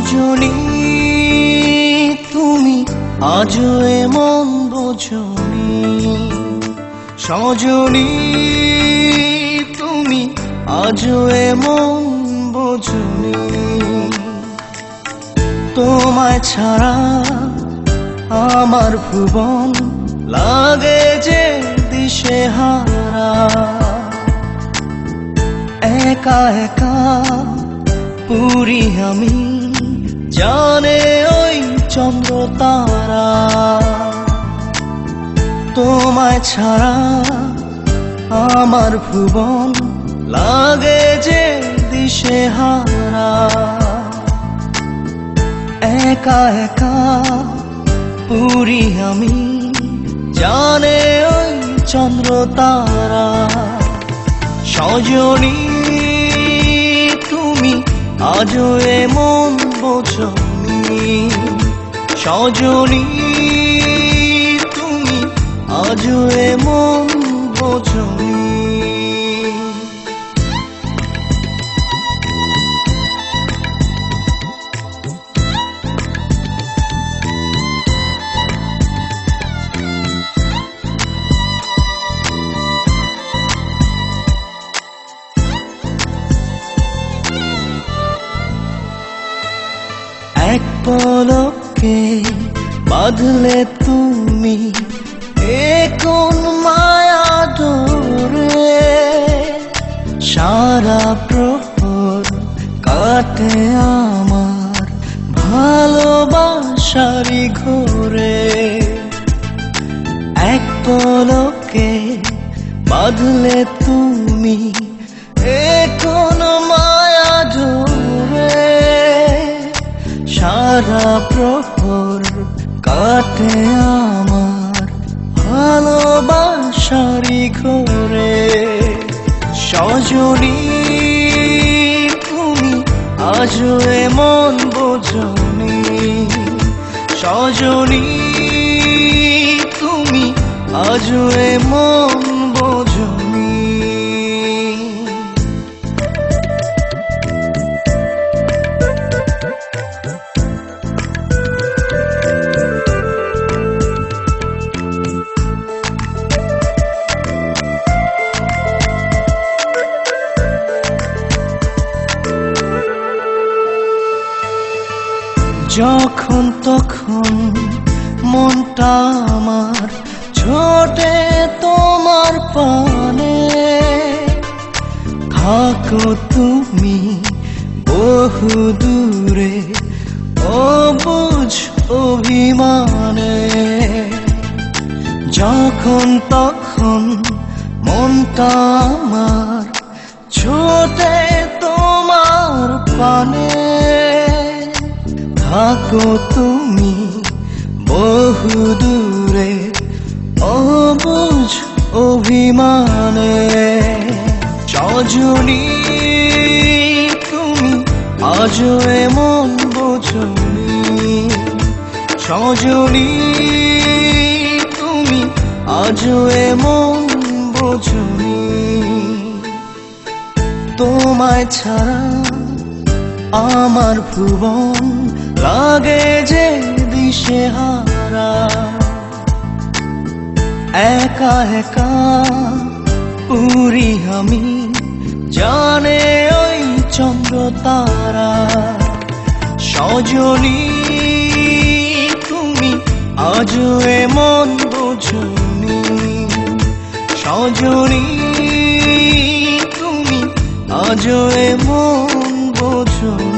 সজনী তুমি আজও এমন বোঝনি, সজনী তুমি আজও এমন বোঝনি। তোমায় ছাড়া আমার ভুবন লাগে যে দিশেহারা, একা একা পুরি আমি জানে ওই চন্দ্র তারা। তোমায় ছাড়া আমার ভুবন লাগে যে দিশেহারা, একা একা পুরি আমি জানে ওই চন্দ্র তারা। সজনী তুমি আজও এমন বোঝনি, সজনী তুমি আজও এমন বোঝনি। এক পলকে বাঁধলে তুমি এ কোন মায়া ডোরে, সারা প্রহর কাটে আমার ভালোবাসারি ঘোরে। এক পলকে বাঁধলে তুমি এ কোন মায়া ডোরে, সারা প্রহর কাটে আমার ভালোবাসারি ঘোরে। সজনী তুমি আজও এমন বোঝনি, সজনী তুমি আজও এমন বোঝনি। যখন তখন মনটা আমার ছোটে তোমার পানে, থাকো তুমি বহু দূরে অবুঝ অভিমানে। যখন তখন মনটা আমার ছোটে তোমার পানে, থাকো তুমি বহু দূরে অবুঝ অভিমানে। সজনী তুমি আজও এমন বোঝনি, সজনী তুমি আজও এমন বোঝনি। তোমায় ছাড়া আমার ভুবন লাগে যে দিশেহারা, একা একা পুরি আমি জানে ওই চন্দ্র তারা। সজনী তুমি আজও এমন বোঝনি, সজনী তুমি আজও এমন বোঝনি।